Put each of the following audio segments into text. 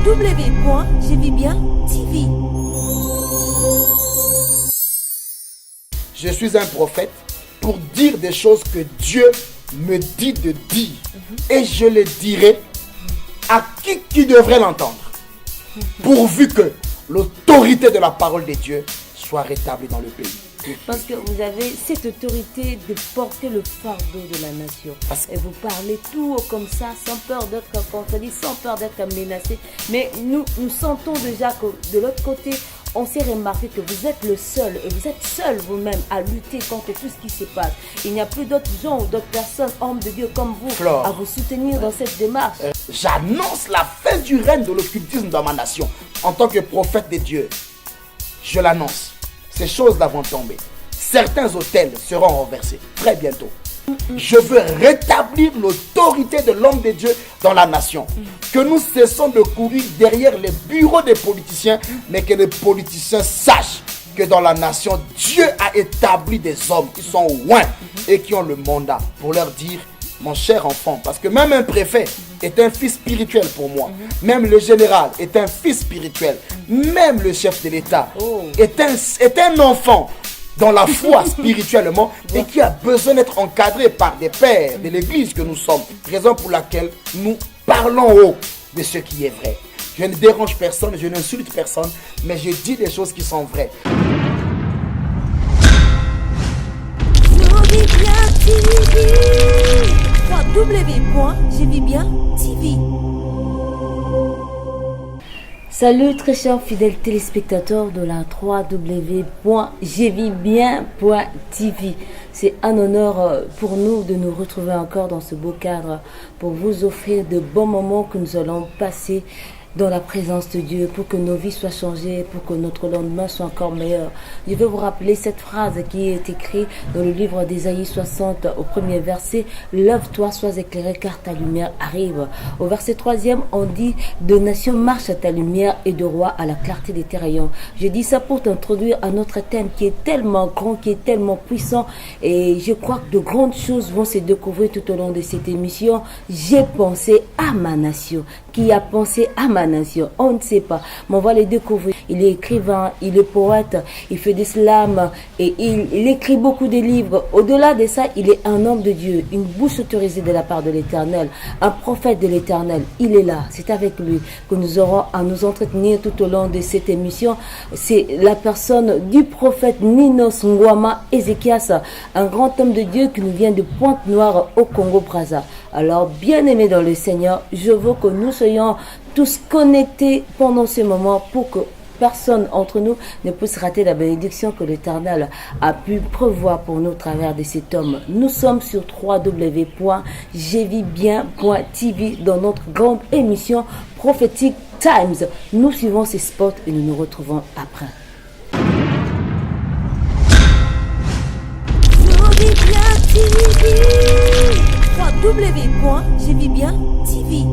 www.jevibien.tv. Je suis un prophète pour dire des choses que Dieu me dit de dire. Et je les dirai à qui devrait l'entendre. Pourvu que l'autorité de la parole de Dieu soit rétablie dans le pays. Parce que vous avez cette autorité de porter le fardeau de la nation. Et vous parlez tout haut comme ça, sans peur d'être contredit, sans peur d'être menacé. Mais nous sentons déjà que de l'autre côté, on s'est remarqué que vous êtes le seul, et vous êtes seul vous-même à lutter contre tout ce qui se passe. Il n'y a plus d'autres gens ou d'autres personnes, hommes de Dieu comme vous, Flore, à vous soutenir dans cette démarche. J'annonce la fin du règne de l'occultisme dans ma nation. En tant que prophète de Dieu, je l'annonce. Ces choses-là vont tomber. Certains hôtels seront renversés très bientôt. Je veux rétablir l'autorité de l'homme de Dieu dans la nation. Que nous cessons de courir derrière les bureaux des politiciens, mais que les politiciens sachent que dans la nation, Dieu a établi des hommes qui sont loin et qui ont le mandat pour leur dire: mon cher enfant, parce que même un préfet est un fils spirituel pour moi. Même le général est un fils spirituel. Même le chef de l'État est un enfant dans la foi spirituellement et qui a besoin d'être encadré par des pères de l'église que nous sommes. Raison pour laquelle nous parlons haut de ce qui est vrai. Je ne dérange personne, je n'insulte personne, mais je dis des choses qui sont vraies. www.jevibien.tv. Salut très chers fidèles téléspectateurs de la www.jevibien.tv. C'est un honneur pour nous de nous retrouver encore dans ce beau cadre pour vous offrir de bons moments que nous allons passer dans la présence de Dieu, pour que nos vies soient changées, pour que notre lendemain soit encore meilleur. Je vais vous rappeler cette phrase qui est écrite dans le livre d'Ésaïe 60 au premier verset: lève-toi, sois éclairé car ta lumière arrive. Au verset 3e, on dit: de nation marche à ta lumière et de roi à la clarté de tes rayons. Je dis ça pour t'introduire à notre thème qui est tellement grand, qui est tellement puissant, et je crois que de grandes choses vont se découvrir tout au long de cette émission. J'ai pensé à ma nation. Qui a pensé à ma nation? On ne sait pas, mais on va le découvrir. Il est écrivain, il est poète, il fait des slams et il écrit beaucoup de livres. Au-delà de ça, il est un homme de Dieu, une bouche autorisée de la part de l'Éternel, un prophète de l'Éternel. Il est là, c'est avec lui que nous aurons à nous entretenir tout au long de cette émission. C'est la personne du prophète Ninos Ngwama Ezekias, un grand homme de Dieu qui nous vient de Pointe-Noire au Congo-Brazza. Alors, bien-aimés dans le Seigneur, je veux que nous soyons tous connectés pendant ce moment pour que personne entre nous ne puisse rater la bénédiction que l'Éternel a pu prévoir pour nous au travers de cet homme. Nous sommes sur www.jevibien.tv dans notre grande émission Prophetic Times. Nous suivons ces spots et nous nous retrouvons après. www.jevibien.tv.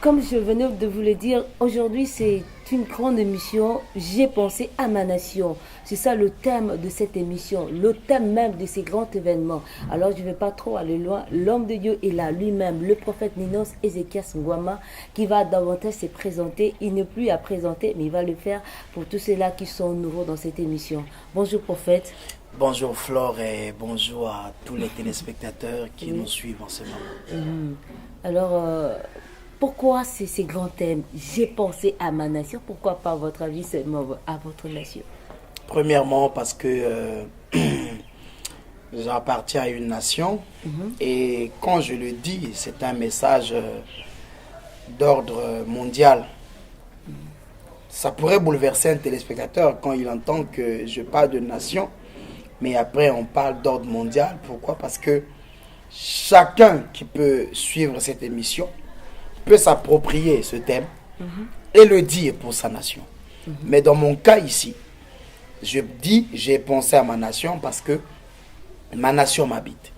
Comme je venais de vous le dire, aujourd'hui c'est une grande émission. J'ai pensé à ma nation. C'est ça le thème de cette émission, le thème même de ces grands événements. Alors je ne vais pas trop aller loin. L'homme de Dieu est là lui-même, le prophète Ninos Ezekias Ngwama, qui va davantage se présenter. Il n'est plus à présenter, mais il va le faire pour tous ceux-là qui sont nouveaux dans cette émission. Bonjour prophète. Bonjour Flore et bonjour à tous les téléspectateurs qui nous suivent en ce moment. Alors, pourquoi ces grands thèmes? J'ai pensé à ma nation. Pourquoi pas, à votre avis, seulement à votre nation? Premièrement, parce que j'appartiens à une nation et quand je le dis, c'est un message d'ordre mondial. Ça pourrait bouleverser un téléspectateur quand il entend que je parle de nation, mais après on parle d'ordre mondial. Pourquoi? Parce que chacun qui peut suivre cette émission peut s'approprier ce thème et le dire pour sa nation. Mais dans mon cas ici, je dis, j'ai pensé à ma nation parce que ma nation m'habite.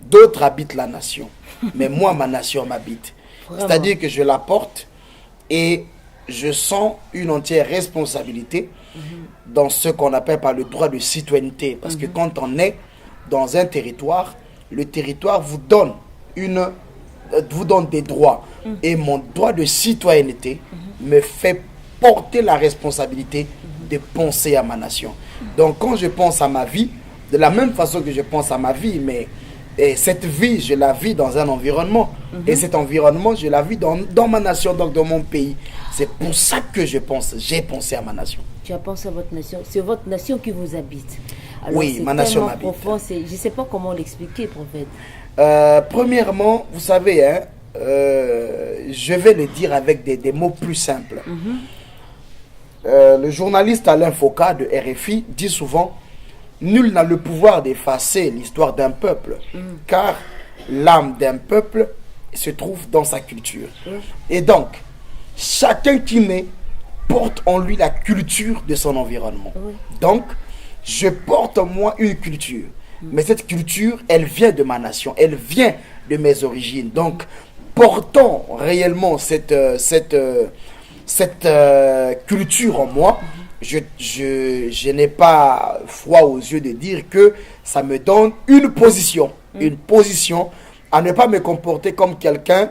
D'autres habitent la nation, mais moi, ma nation m'habite. C'est-à-dire que je la porte et je sens une entière responsabilité dans ce qu'on appelle par le droit de citoyenneté. Parce que quand on est dans un territoire, le territoire vous donne une vous donne des droits. Et mon droit de citoyenneté me fait porter la responsabilité de penser à ma nation. Donc quand je pense à ma vie, de la même façon que je pense à ma vie, mais cette vie, je la vis dans un environnement. Et cet environnement, je la vis dans ma nation, donc dans mon pays. C'est pour ça que j'ai pensé à ma nation. Tu as pensé à votre nation. C'est votre nation qui vous habite. Alors, oui, ma nation m'habite. Profond, je ne sais pas comment l'expliquer, prophète. Premièrement, vous savez, hein, je vais le dire avec des mots plus simples. Le journaliste Alain Foka de RFI dit souvent: nul n'a le pouvoir d'effacer l'histoire d'un peuple, car l'âme d'un peuple se trouve dans sa culture. Et donc, chacun qui naît porte en lui la culture de son environnement. Donc, je porte en moi une culture. Mais cette culture, elle vient de ma nation, elle vient de mes origines. Donc, portant réellement cette culture en moi, je n'ai pas froid aux yeux de dire que ça me donne une position à ne pas me comporter comme quelqu'un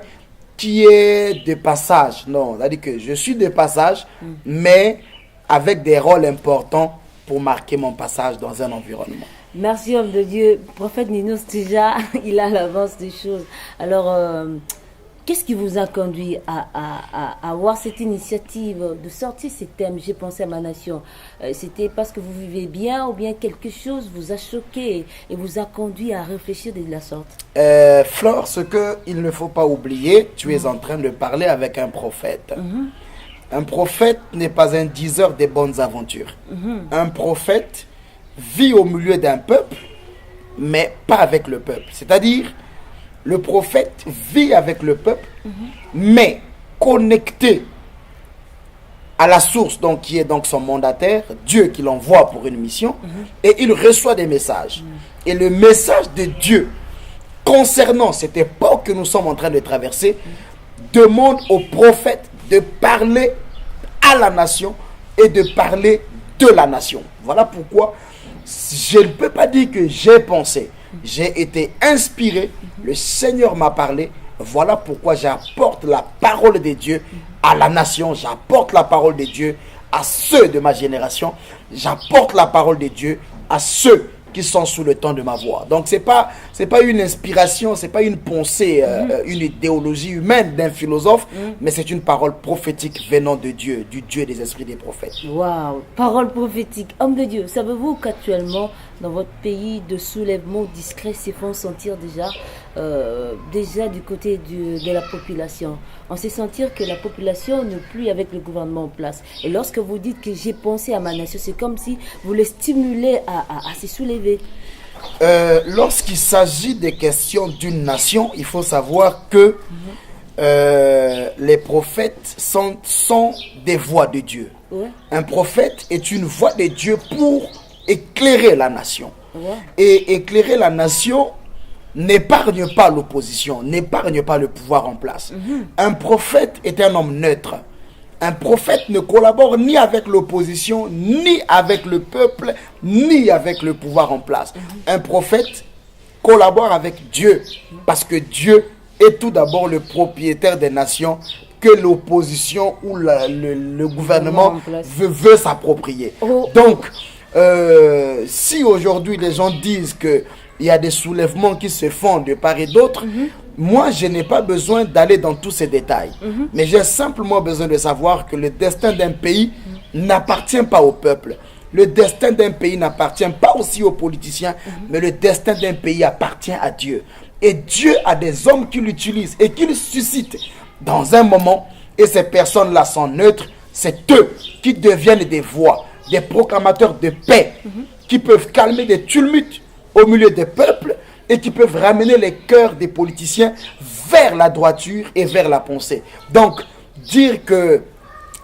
qui est de passage. Non, c'est-à-dire que je suis de passage, mais avec des rôles importants pour marquer mon passage dans un environnement. Merci, homme de Dieu. Prophète Ninos, déjà, il a l'avance des choses. Alors, qu'est-ce qui vous a conduit à avoir cette initiative de sortir ces thèmes? J'ai pensé à ma nation. C'était parce que vous vivez bien ou bien quelque chose vous a choqué et vous a conduit à réfléchir de la sorte? Flore, ce qu'il ne faut pas oublier, tu es en train de parler avec un prophète. Un prophète n'est pas un diseur des bonnes aventures. Un prophète vit au milieu d'un peuple, mais pas avec le peuple. C'est-à-dire, le prophète vit avec le peuple, mais connecté à la source, donc, qui est donc son mandataire, Dieu qui l'envoie pour une mission, et il reçoit des messages. Et le message de Dieu concernant cette époque que nous sommes en train de traverser demande au prophète de parler à la nation et de parler de la nation. Voilà pourquoi je ne peux pas dire que j'ai pensé. J'ai été inspiré, le Seigneur m'a parlé. Voilà pourquoi j'apporte la parole de Dieu à la nation. J'apporte la parole de Dieu à ceux de ma génération. J'apporte la parole de Dieu à ceux qui sont sous le temps de ma voix. Donc c'est pas une inspiration, c'est pas une pensée, une idéologie humaine d'un philosophe, mais c'est une parole prophétique venant de Dieu, du Dieu des esprits des prophètes. Waouh, parole prophétique. Homme de Dieu, savez-vous qu'actuellement dans votre pays, de soulèvements discrets se font sentir déjà du côté de la population? On sait sentir que la population n'est plus avec le gouvernement en place. Et lorsque vous dites que j'ai pensé à ma nation, c'est comme si vous les stimulez à se soulever. Lorsqu'il s'agit des questions d'une nation, il faut savoir que les prophètes sont des voix de Dieu. Un prophète est une voix de Dieu pour éclairer la nation. Et éclairer la nation n'épargne pas l'opposition, n'épargne pas le pouvoir en place. Un prophète est un homme neutre. Un prophète ne collabore ni avec l'opposition, ni avec le peuple, ni avec le pouvoir en place. Un prophète collabore avec Dieu, parce que Dieu est tout d'abord le propriétaire des nations que l'opposition ou le gouvernement veut s'approprier. Donc, si aujourd'hui les gens disent qu'il y a des soulèvements qui se font de part et d'autre, moi je n'ai pas besoin d'aller dans tous ces détails. Mais j'ai simplement besoin de savoir que le destin d'un pays n'appartient pas au peuple. Le destin d'un pays n'appartient pas aussi aux politiciens, mais le destin d'un pays appartient à Dieu. Et Dieu a des hommes qui l'utilisent et qui le suscitent dans un moment, et ces personnes-là sont neutres. C'est eux qui deviennent des voix, des proclamateurs de paix, qui peuvent calmer des tumultes au milieu des peuples et qui peuvent ramener les cœurs des politiciens vers la droiture et vers la pensée. Donc, dire que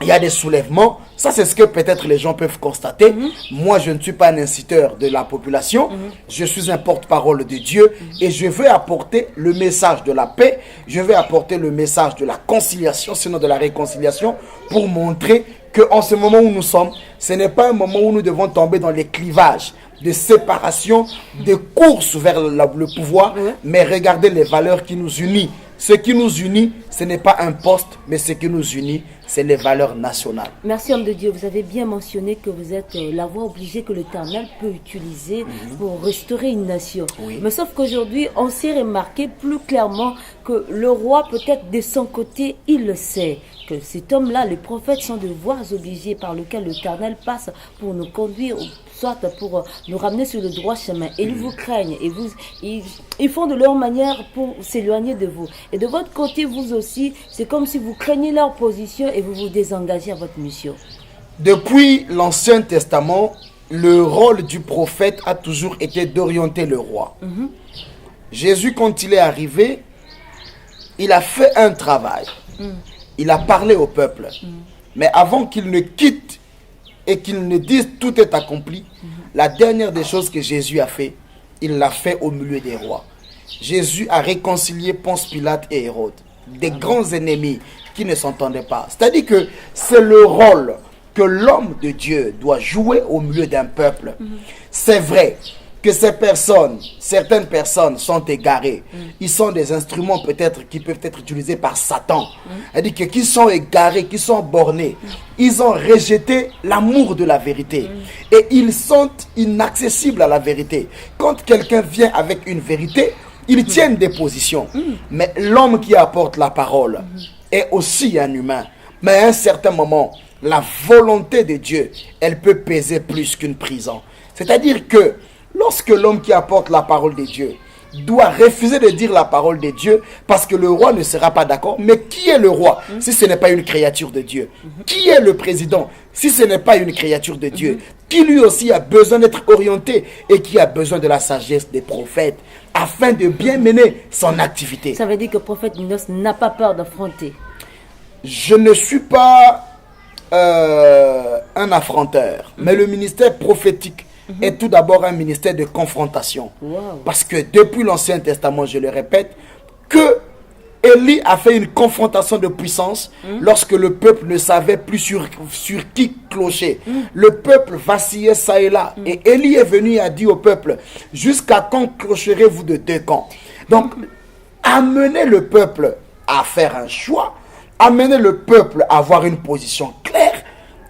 il y a des soulèvements, ça c'est ce que peut-être les gens peuvent constater. Moi, je ne suis pas un inciteur de la population. Je suis un porte-parole de Dieu et je veux apporter le message de la paix. Je veux apporter le message de la conciliation, sinon de la réconciliation, pour montrer qu'en ce moment où nous sommes, ce n'est pas un moment où nous devons tomber dans les clivages de séparation, de course vers le pouvoir, mais regardez les valeurs qui nous unissent. Ce qui nous unit, ce n'est pas un poste, mais ce qui nous unit, c'est les valeurs nationales. Merci, homme de Dieu. Vous avez bien mentionné que vous êtes la voie obligée que l'Éternel peut utiliser pour restaurer une nation. Oui. Mais sauf qu'aujourd'hui, on s'est remarqué plus clairement que le roi, peut-être de son côté, il le sait. Que cet homme-là, les prophètes sont des voies obligées par lesquelles l'Éternel passe pour nous conduire, soit pour nous ramener sur le droit chemin. Et ils vous craignent et ils font de leur manière pour s'éloigner de vous. Et de votre côté, vous aussi, c'est comme si vous craignez leur position et vous vous désengagez à votre mission. Depuis l'Ancien Testament, le rôle du prophète a toujours été d'orienter le roi. Jésus, quand il est arrivé, il a fait un travail. Il a parlé au peuple. Mais avant qu'il ne quitte et qu'il ne dise tout est accompli, la dernière des choses que Jésus a fait, il l'a fait au milieu des rois. Jésus a réconcilié Ponce Pilate et Hérode, des grands ennemis qui ne s'entendaient pas. C'est-à-dire que c'est le rôle que l'homme de Dieu doit jouer au milieu d'un peuple. C'est vrai que certaines personnes sont égarées. Ils sont des instruments peut-être qui peuvent être utilisés par Satan. C'est-à-dire que qui sont égarés, qui sont bornés. Ils ont rejeté l'amour de la vérité. Et ils sont inaccessibles à la vérité. Quand quelqu'un vient avec une vérité, ils tiennent des positions. Mais l'homme qui apporte la parole est aussi un humain. Mais à un certain moment, la volonté de Dieu, elle peut peser plus qu'une prison. C'est-à-dire que lorsque l'homme qui apporte la parole de Dieu doit refuser de dire la parole de Dieu parce que le roi ne sera pas d'accord. Mais qui est le roi si ce n'est pas une créature de Dieu? Qui est le président si ce n'est pas une créature de Dieu? Qui lui aussi a besoin d'être orienté et qui a besoin de la sagesse des prophètes afin de bien mener son activité. Ça veut dire que le prophète Minos n'a pas peur d'affronter. Je ne suis pas un affronteur, mais le ministère prophétique est tout d'abord un ministère de confrontation. Parce que depuis l'Ancien Testament, je le répète, que Élie a fait une confrontation de puissance lorsque le peuple ne savait plus sur qui clocher. Le peuple vacillait ça et là. Et Élie est venu et a dit au peuple, jusqu'à quand clocherez-vous de deux camps? Donc, amener le peuple à faire un choix, amener le peuple à avoir une position claire,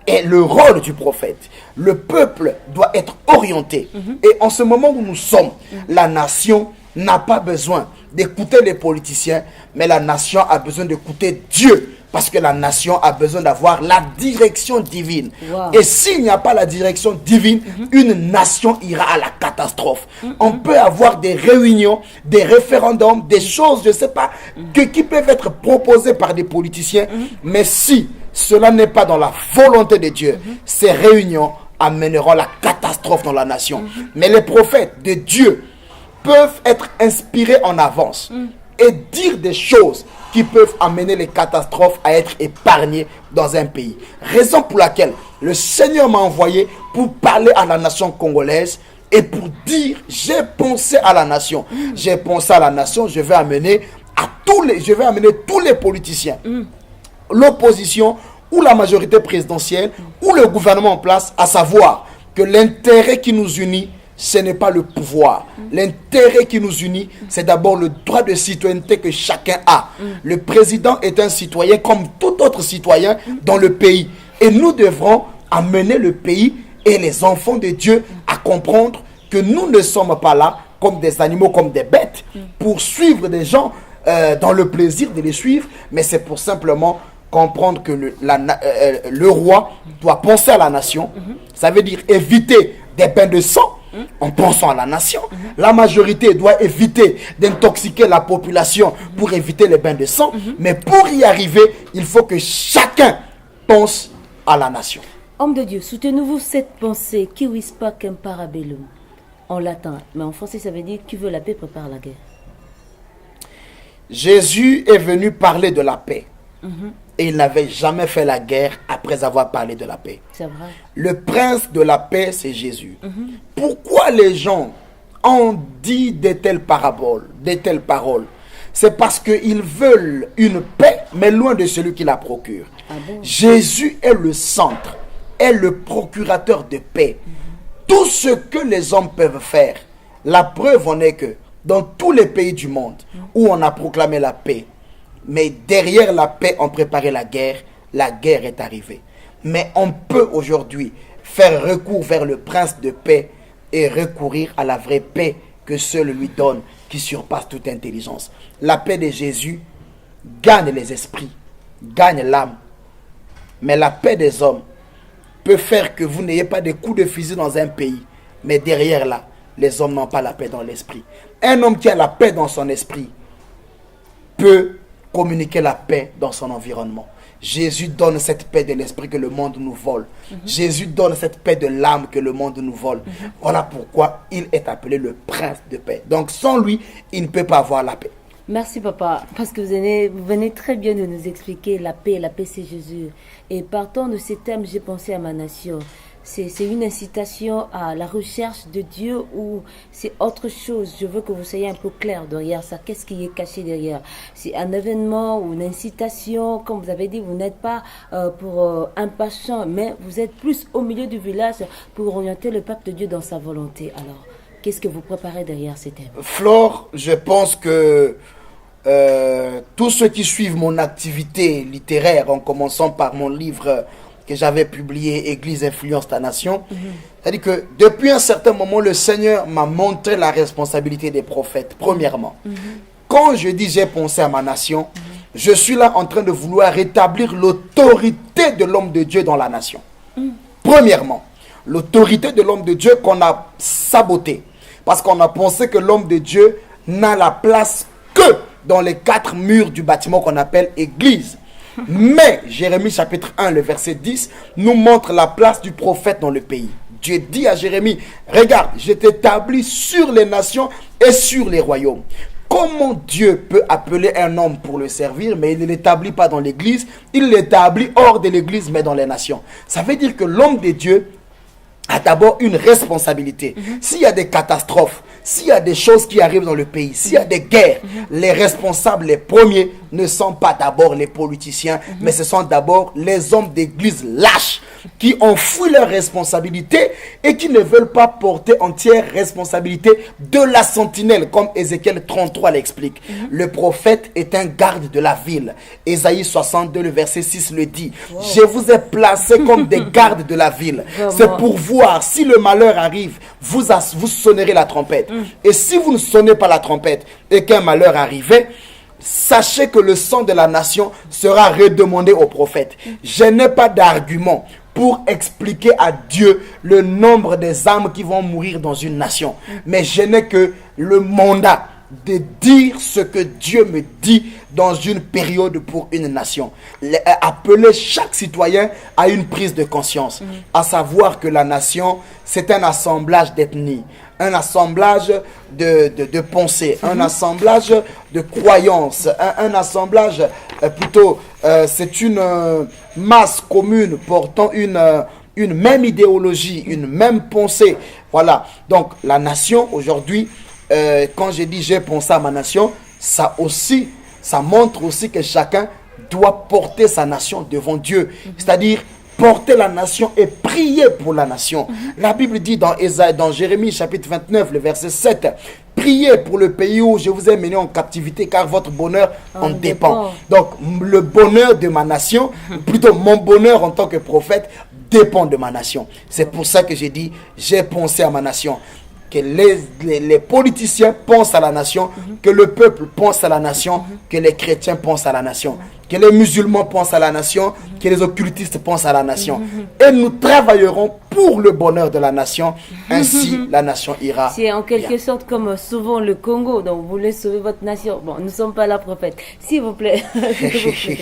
est le rôle du prophète. Le peuple doit être orienté. Et en ce moment où nous sommes, la nation n'a pas besoin d'écouter les politiciens, mais la nation a besoin d'écouter Dieu. Parce que la nation a besoin d'avoir la direction divine. Et s'il n'y a pas la direction divine, une nation ira à la catastrophe. On peut avoir des réunions, des référendums, des choses, je ne sais pas, qui peuvent être proposées par des politiciens. Mais si cela n'est pas dans la volonté de Dieu, ces réunions amèneront la catastrophe dans la nation. Mais les prophètes de Dieu peuvent être inspirés en avance et dire des choses qui peuvent amener les catastrophes à être épargnées dans un pays. Raison pour laquelle le Seigneur m'a envoyé pour parler à la nation congolaise et pour dire, j'ai pensé à la nation. J'ai pensé à la nation, je vais amener tous les politiciens, l'opposition ou la majorité présidentielle ou le gouvernement en place, à savoir que l'intérêt qui nous unit, ce n'est pas le pouvoir. L'intérêt qui nous unit, c'est d'abord le droit de citoyenneté que chacun a. Le président est un citoyen comme tout autre citoyen dans le pays. Et nous devrons amener le pays et les enfants de Dieu à comprendre que nous ne sommes pas là comme des animaux, comme des bêtes, pour suivre des gens dans le plaisir de les suivre, mais c'est pour simplement comprendre que le roi doit penser à la nation. Ça veut dire éviter des bains de sang en pensant à la nation. La majorité doit éviter d'intoxiquer la population pour éviter les bains de sang. Mais pour y arriver, il faut que chacun pense à la nation. Homme de Dieu, soutenez-vous cette pensée qui whisper qu'un parabellum en latin, mais en français ça veut dire qui veut la paix prépare la guerre. Jésus est venu parler de la paix. Et il n'avait jamais fait la guerre après avoir parlé de la paix. C'est vrai. Le prince de la paix, c'est Jésus. Pourquoi les gens ont dit de telles paroles? C'est parce qu'ils veulent une paix, mais loin de celui qui la procure. Ah bon? Jésus est le centre, est le procurateur de paix. Tout ce que les hommes peuvent faire, la preuve en est que dans tous les pays du monde où on a proclamé la paix, mais derrière la paix on préparait la guerre est arrivée. Mais on peut aujourd'hui faire recours vers le prince de paix et recourir à la vraie paix que seul lui donne, qui surpasse toute intelligence. La paix de Jésus gagne les esprits, gagne l'âme. Mais la paix des hommes peut faire que vous n'ayez pas de coups de fusil dans un pays, mais derrière là, les hommes n'ont pas la paix dans l'esprit. Un homme qui a la paix dans son esprit peut communiquer la paix dans son environnement. Jésus donne cette paix de l'esprit que le monde nous vole. Jésus donne cette paix de l'âme que le monde nous vole. Voilà pourquoi il est appelé le prince de paix. Donc sans lui, il ne peut pas avoir la paix. Merci papa, parce que vous venez très bien de nous expliquer la paix c'est Jésus. Et partant de ces thèmes, j'ai pensé à ma nation. C'est une incitation à la recherche de Dieu ou c'est autre chose? Je veux que vous soyez un peu clair derrière ça. Qu'est-ce qui est caché derrière? C'est un événement ou une incitation? Comme vous avez dit, vous n'êtes pas pour un passant, mais vous êtes plus au milieu du village pour orienter le peuple de Dieu dans sa volonté. Alors, qu'est-ce que vous préparez derrière ces thèmes? Flore, je pense que tous ceux qui suivent mon activité littéraire, en commençant par mon livre que j'avais publié, Église influence ta nation, c'est-à-dire que depuis un certain moment, le Seigneur m'a montré la responsabilité des prophètes, premièrement. Quand je dis j'ai pensé à ma nation, je suis là en train de vouloir rétablir l'autorité de l'homme de Dieu dans la nation. Premièrement, l'autorité de l'homme de Dieu qu'on a sabotée. Parce qu'on a pensé que l'homme de Dieu n'a la place que dans les 4 murs du bâtiment qu'on appelle église. Mais Jérémie chapitre 1, le verset 10, nous montre la place du prophète dans le pays. Dieu dit à Jérémie, regarde, je t'établis sur les nations et sur les royaumes. Comment Dieu peut appeler un homme pour le servir, mais il ne l'établit pas dans l'église, il l'établit hors de l'église, mais dans les nations. Ça veut dire que l'homme de Dieu a d'abord une responsabilité. S'il y a des catastrophes, s'il y a des choses qui arrivent dans le pays, s'il y a des guerres, les responsables, les premiers, ne sont pas d'abord les politiciens, mais ce sont d'abord les hommes d'église lâches qui ont fui leurs responsabilités et qui ne veulent pas porter entière responsabilité de la sentinelle, comme Ézéchiel 33 l'explique. Le prophète est un garde de la ville. Ésaïe 62, le verset 6 le dit. Je vous ai placés comme des gardes de la ville. C'est pour voir si le malheur arrive, vous sonnerez la trompette. Et si vous ne sonnez pas la trompette et qu'un malheur arrive, sachez que le sang de la nation sera redemandé au prophète. Je n'ai pas d'argument pour expliquer à Dieu le nombre des âmes qui vont mourir dans une nation. Mais je n'ai que le mandat de dire ce que Dieu me dit dans une période pour une nation. Appeler chaque citoyen à une prise de conscience, à savoir que la nation, c'est un assemblage d'ethnies, un assemblage de pensées, un assemblage de croyances, un assemblage plutôt, c'est une masse commune portant une même idéologie, une même pensée. Voilà, donc la nation aujourd'hui, quand je dis j'ai pensé à ma nation, ça montre aussi que chacun doit porter sa nation devant Dieu. C'est-à-dire porter la nation et prier pour la nation. La Bible dit dans Jérémie chapitre 29, le verset 7, priez pour le pays où je vous ai mené en captivité, car votre bonheur en dépend. Donc le bonheur de ma nation, plutôt mon bonheur en tant que prophète, dépend de ma nation. C'est pour ça que j'ai dit, j'ai pensé à ma nation. Que les politiciens pensent à la nation, que le peuple pense à la nation, que les chrétiens pensent à la nation, que les musulmans pensent à la nation, que les occultistes pensent à la nation. Et nous travaillerons pour le bonheur de la nation, ainsi la nation ira. C'est en quelque sorte comme souvent le Congo, donc vous voulez sauver votre nation. Bon, nous ne sommes pas là, prophète. S'il vous plaît, s'il vous plaît.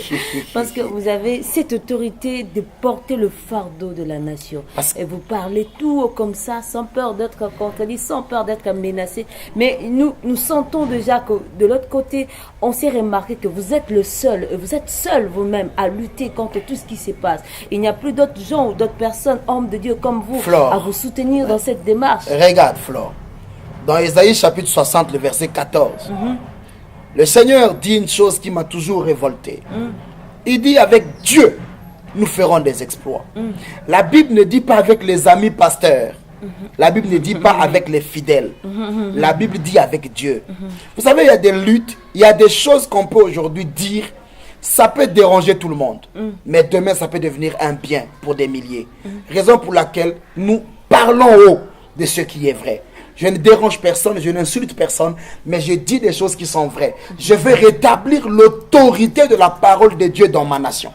Parce que vous avez cette autorité de porter le fardeau de la nation. Et vous parlez tout comme ça, sans peur d'être contredit, sans peur d'être menacé. Mais nous sentons déjà que de l'autre côté, on s'est remarqué que vous êtes le seul, vous êtes seul vous-même à lutter contre tout ce qui se passe. Il n'y a plus d'autres gens ou d'autres personnes, hommes de Dieu comme vous, Flore, à vous soutenir dans cette démarche. Regarde, Flore, dans Ésaïe chapitre 60, le verset 14, le Seigneur dit une chose qui m'a toujours révolté. Il dit avec Dieu, nous ferons des exploits. La Bible ne dit pas avec les amis pasteurs. La Bible ne dit pas avec les fidèles. La Bible dit avec Dieu. Vous savez, il y a des luttes, il y a des choses qu'on peut aujourd'hui dire. Ça peut déranger tout le monde. Mais demain, ça peut devenir un bien pour des milliers. Raison pour laquelle nous parlons haut de ce qui est vrai. Je ne dérange personne, je n'insulte personne, mais je dis des choses qui sont vraies. Je veux rétablir l'autorité de la parole de Dieu dans ma nation.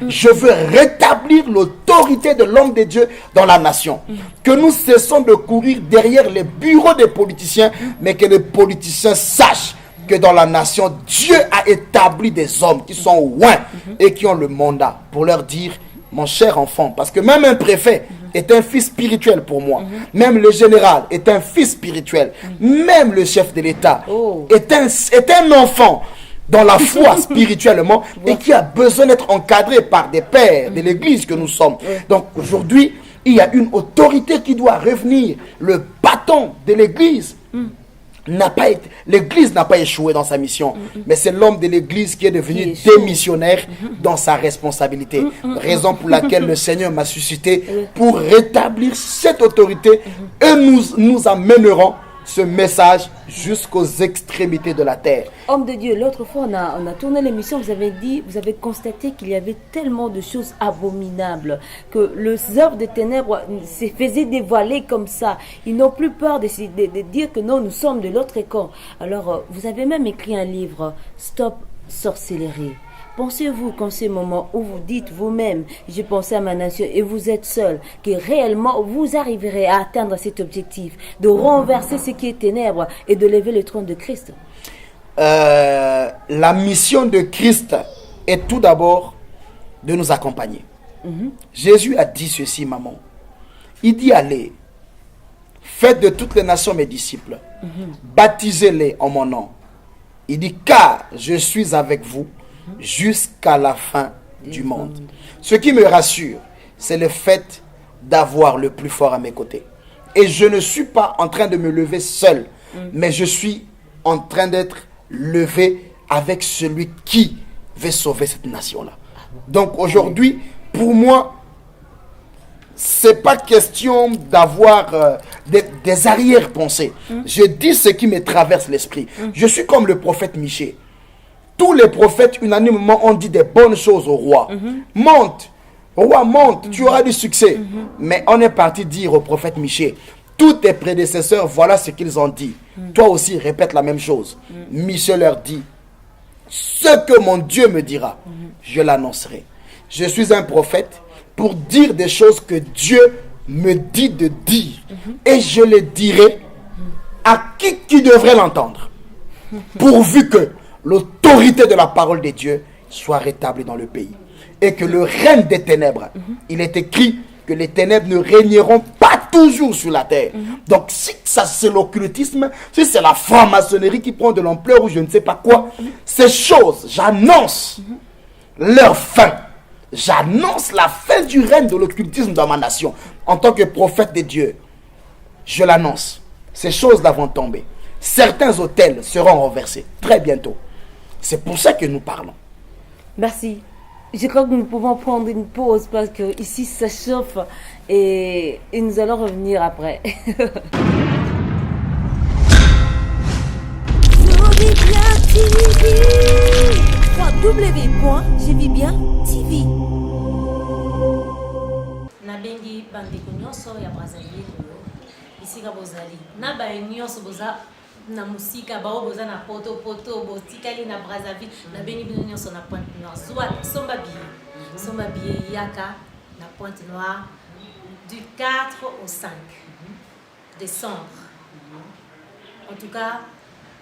Je veux rétablir l'autorité de l'homme de Dieu dans la nation. Que nous cessons de courir derrière les bureaux des politiciens, mais que les politiciens sachent que dans la nation, Dieu a établi des hommes qui sont loin et qui ont le mandat pour leur dire, mon cher enfant, parce que même un préfet est un fils spirituel pour moi. Même le général est un fils spirituel. Même le chef de l'État est un enfant dans la foi spirituellement et qui a besoin d'être encadré par des pères de l'église que nous sommes. Donc aujourd'hui, il y a une autorité qui doit revenir. Le bâton de l'église l'église n'a pas échoué dans sa mission, mais c'est l'homme de l'église qui est devenu démissionnaire dans sa responsabilité. Raison pour laquelle le Seigneur m'a suscité pour rétablir cette autorité et nous amènerons ce message jusqu'aux extrémités de la terre. Homme de Dieu, l'autre fois on a tourné l'émission, vous avez constaté qu'il y avait tellement de choses abominables que les œuvres des ténèbres se faisaient dévoiler comme ça. Ils n'ont plus peur de dire que non, nous sommes de l'autre camp. Alors vous avez même écrit un livre, Stop sorcellerie. Pensez-vous qu'en ce moment où vous dites vous-même, j'ai pensé à ma nation et vous êtes seul, que réellement vous arriverez à atteindre cet objectif, de renverser ce qui est ténèbres et de lever le trône de Christ? La mission de Christ est tout d'abord de nous accompagner. Jésus a dit ceci, maman. Il dit, allez, faites de toutes les nations mes disciples, baptisez-les en mon nom. Il dit, car je suis avec vous jusqu'à la fin du monde. Ce qui me rassure, c'est le fait d'avoir le plus fort à mes côtés. Et je ne suis pas en train de me lever seul, mais je suis en train d'être levé avec celui qui veut sauver cette nation-là. Donc aujourd'hui, pour moi, c'est pas question d'avoir des arrière-pensées. Je dis ce qui me traverse l'esprit. Je suis comme le prophète Michée. Tous les prophètes unanimement ont dit des bonnes choses au roi. Monte, roi, monte, tu auras du succès. Mais on est parti dire au prophète Michée, tous tes prédécesseurs, voilà ce qu'ils ont dit. Toi aussi, répète la même chose. Michée leur dit, ce que mon Dieu me dira, je l'annoncerai. Je suis un prophète pour dire des choses que Dieu me dit de dire. Et je les dirai à qui devrait l'entendre. Pourvu que l'autorité de la parole de Dieu soit rétablie dans le pays. Et que le règne des ténèbres, il est écrit que les ténèbres ne régneront pas toujours sur la terre. Donc si ça c'est l'occultisme, si c'est la franc-maçonnerie qui prend de l'ampleur ou je ne sais pas quoi, ces choses, j'annonce leur fin. J'annonce la fin du règne de l'occultisme dans ma nation. En tant que prophète de Dieu, je l'annonce. Ces choses-là vont tomber. Certains hôtels seront renversés très bientôt. C'est pour ça que nous parlons. Merci. Je crois que nous pouvons prendre une pause parce que ici ça chauffe et nous allons revenir après. www.jevibien.tv. Nabengi bandeko nyonso ya Brazzaville isika bozali na ba nyonso boza na musika bao boza na poto botikali na Brazzaville nabengi bino nyonso na Pointe Noire somba billet yaka na Pointe Noire du 4 au 5 décembre. En tout cas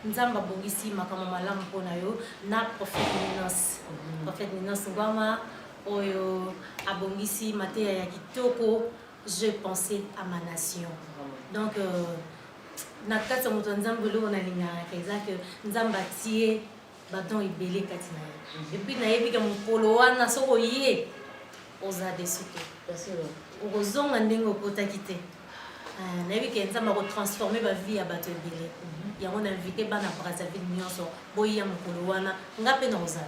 nzamba bongisi makama malamu pona yo na prophète Minos Ngwama oyo abongisi mateya ya kitoko. Je pensais à ma nation. Donc na kati ya moto nzambe lo na linga ezaka nzamba tie badon ibele kati na ye. Et puis nayebi ka mokolo wana soko ye oza desuke okozonga ndenge okotaki te. Nayebi ke nzamba ko transformer ba vie ya bato ebele. Yango na invité bana Brazzaville nyonso boya mokolo wana nga pe na ozala.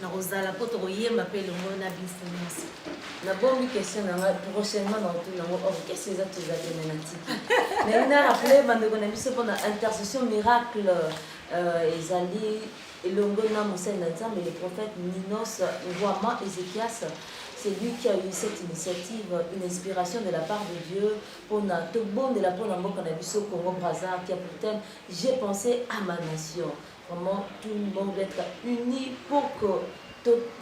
nakozala po tokoyemba mpe elongo na biso nyonso. Nabombi question nanga prochainement dans tout nango or qu'est-ce que ça tu as donné na tiki. Mais on a rappelé bandeko na biso pour la intercession miracle ezali elongo na Moussa Nzambe le prophète Ninos Ngwama Ézéchias. C'est lui qui a eu cette initiative, une inspiration de la part de Dieu pour tout bon de la pour la mboka na biso Congo Brazza qui a pour thème j'ai pensé à ma nation. Vraiment tout le monde doit être uni pour que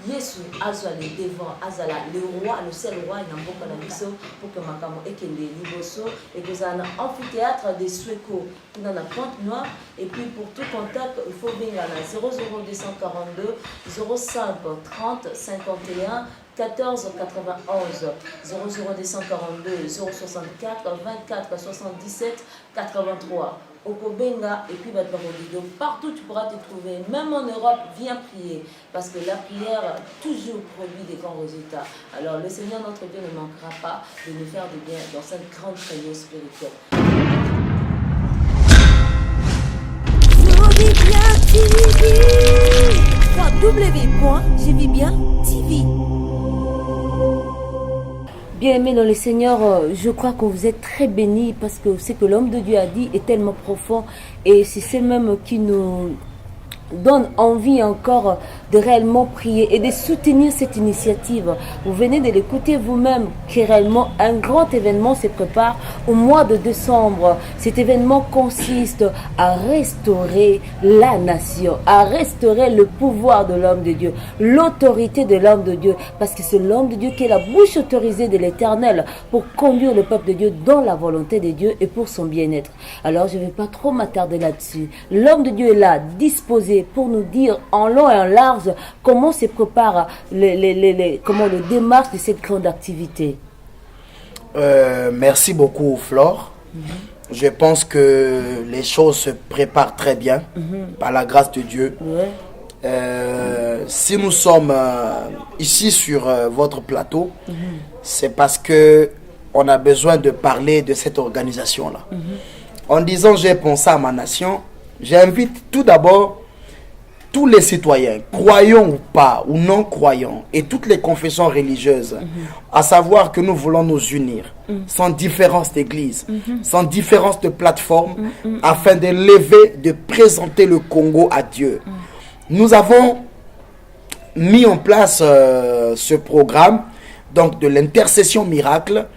Yesu azwa le devant azala le roi le seul roi na mboka na biso pour que makamo ekende liboso et que ça un amphithéâtre de Sweko dans la Pointe-Noire et puis pour tout contact il faut venir à 00242 05 30 51 14 91 00242 064 24 77 83 au Kobenga et puis partout tu pourras te trouver, même en Europe, viens prier parce que la prière toujours produit des grands résultats. Alors le Seigneur notre Dieu ne manquera pas de nous faire du bien dans cette grande prière spirituelle. www.jevibien.tv. Bien-aimés dans le Seigneur, je crois que vous êtes très bénis parce que ce que l'homme de Dieu a dit est tellement profond et c'est ce-même qui nous donne envie encore de réellement prier et de soutenir cette initiative. Vous venez de l'écouter vous-même que réellement un grand événement se prépare au mois de décembre. Cet événement consiste à restaurer la nation, à restaurer le pouvoir de l'homme de Dieu, l'autorité de l'homme de Dieu, parce que c'est l'homme de Dieu qui est la bouche autorisée de l'Éternel pour conduire le peuple de Dieu dans la volonté de Dieu et pour son bien-être. Alors je ne vais pas trop m'attarder là-dessus. L'homme de Dieu est là, disposé pour nous dire en long et en large comment se prépare comment le démarche de cette grande activité. Merci beaucoup Flore. Je pense que les choses se préparent très bien par la grâce de Dieu. Si nous sommes ici sur votre plateau, c'est parce que on a besoin de parler de cette organisation-là. En disant j'ai pensé à ma nation, j'invite tout d'abord tous les citoyens, croyants ou pas, ou non croyants, et toutes les confessions religieuses, à savoir que nous voulons nous unir, sans différence d'église, sans différence de plateforme, afin de lever, de présenter le Congo à Dieu. Nous avons mis en place ce programme, donc de l'intercession miracle.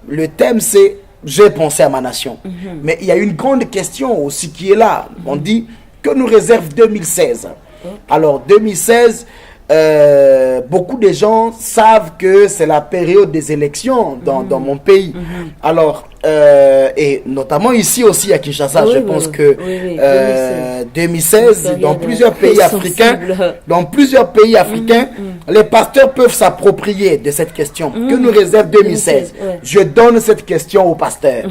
Le thème c'est « J'ai pensé à ma nation ». Mais il y a une grande question aussi qui est là. On dit que nous réserve 2016. Alors 2016, beaucoup de gens savent que c'est la période des élections dans mon pays. Alors, et notamment ici aussi à Kinshasa, je pense que 2016, dans plusieurs pays africains, les pasteurs peuvent s'approprier de cette question. Que nous réserve 2016? Je donne cette question aux pasteurs.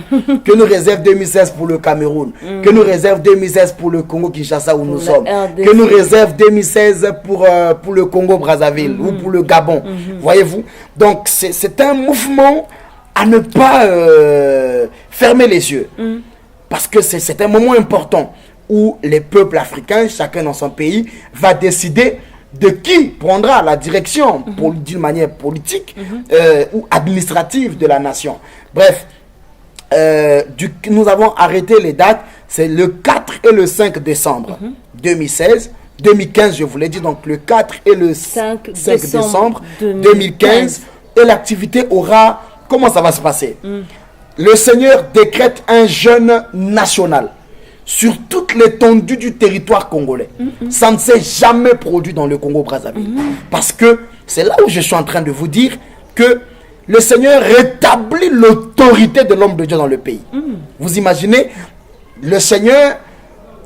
Que nous réserve 2016 pour le Cameroun? Que nous réserve 2016 pour le Congo-Kinshasa où nous sommes? Que nous réserve 2016 pour le Congo-Brazzaville ou pour le Gabon? Voyez-vous? Donc c'est un mouvement à ne pas fermer les yeux. Parce que c'est un moment important où les peuples africains, chacun dans son pays, va décider de qui prendra la direction d'une manière politique ou administrative de la nation. Bref, nous avons arrêté les dates, c'est le 4 et le 5 décembre 2016. 2015, je vous l'ai dit, donc le 4 et le 5 décembre 2015. Et l'activité aura... Comment ça va se passer? Le Seigneur décrète un jeûne national sur toute l'étendue du territoire congolais. Ça ne s'est jamais produit dans le Congo-Brazzaville. Parce que c'est là où je suis en train de vous dire que le Seigneur rétablit l'autorité de l'homme de Dieu dans le pays. Vous imaginez, le Seigneur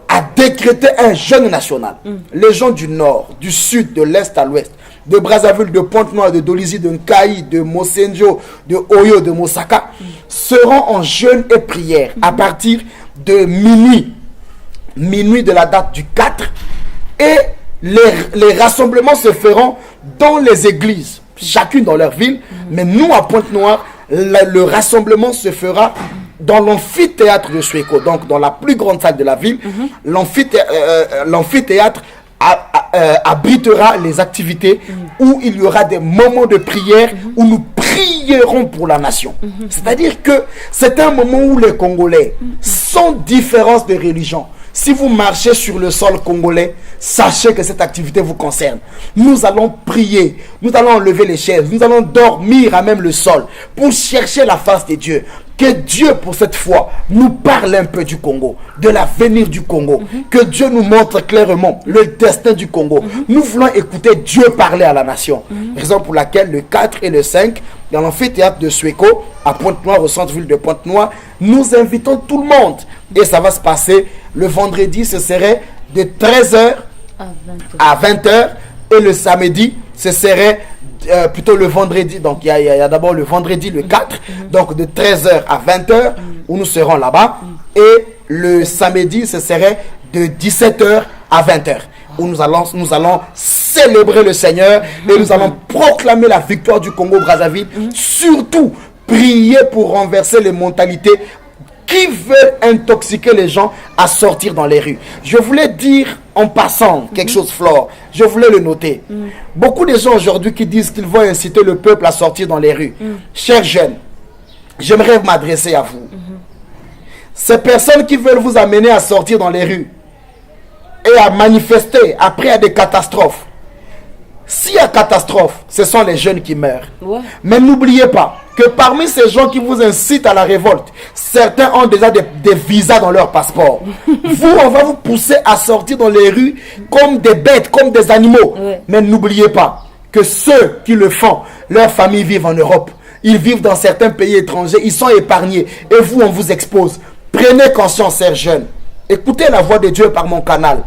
a décrété un jeûne national. Les gens du nord, du sud, de l'est à l'ouest, de Brazzaville, de Pointe-Noire, de Dolisie, de Nkaï, de Mosenjo, de Oyo, de Mosaka, seront en jeûne et prière à partir de minuit de la date du 4, et les rassemblements se feront dans les églises, chacune dans leur ville, mais nous à Pointe-Noire, le rassemblement se fera dans l'amphithéâtre de Sweko, donc dans la plus grande salle de la ville. L'amphithéâtre abritera les activités où il y aura des moments de prière où nous prierons pour la nation. C'est-à-dire que c'est un moment où les Congolais, sans différence de religion, si vous marchez sur le sol congolais, sachez que cette activité vous concerne. Nous allons prier, nous allons enlever les chaises, nous allons dormir à même le sol pour chercher la face de Dieu. Que Dieu, pour cette fois, nous parle un peu du Congo, de l'avenir du Congo. Que Dieu nous montre clairement le destin du Congo. Nous voulons écouter Dieu parler à la nation. Raison pour laquelle le 4 et le 5, dans l'amphithéâtre de Suéco, à Pointe-Noire, au centre-ville de Pointe-Noire, nous invitons tout le monde. Et ça va se passer le vendredi, ce serait de 13h à 20h. Et le samedi, ce serait plutôt le vendredi. Donc il y a d'abord le vendredi, le 4, donc de 13h à 20h, où nous serons là-bas. Et le samedi, ce serait de 17h à 20h, où nous allons célébrer le Seigneur et nous allons proclamer la victoire du Congo-Brazzaville. Surtout, prier pour renverser les mentalités qui veulent intoxiquer les gens à sortir dans les rues. Je voulais dire en passant quelque chose, Flore, je voulais le noter. Beaucoup de gens aujourd'hui qui disent qu'ils vont inciter le peuple à sortir dans les rues. Chers jeunes, j'aimerais m'adresser à vous. Ces personnes qui veulent vous amener à sortir dans les rues et à manifester après à des catastrophes. S'il y a catastrophe, ce sont les jeunes qui meurent. Mais n'oubliez pas que parmi ces gens qui vous incitent à la révolte, certains ont déjà des visas dans leur passeport. Vous, on va vous pousser à sortir dans les rues comme des bêtes, comme des animaux. Mais n'oubliez pas que ceux qui le font, leurs familles vivent en Europe. Ils vivent dans certains pays étrangers, ils sont épargnés. Et vous, on vous expose. Prenez conscience, chers jeunes. Écoutez la voix de Dieu par mon canal.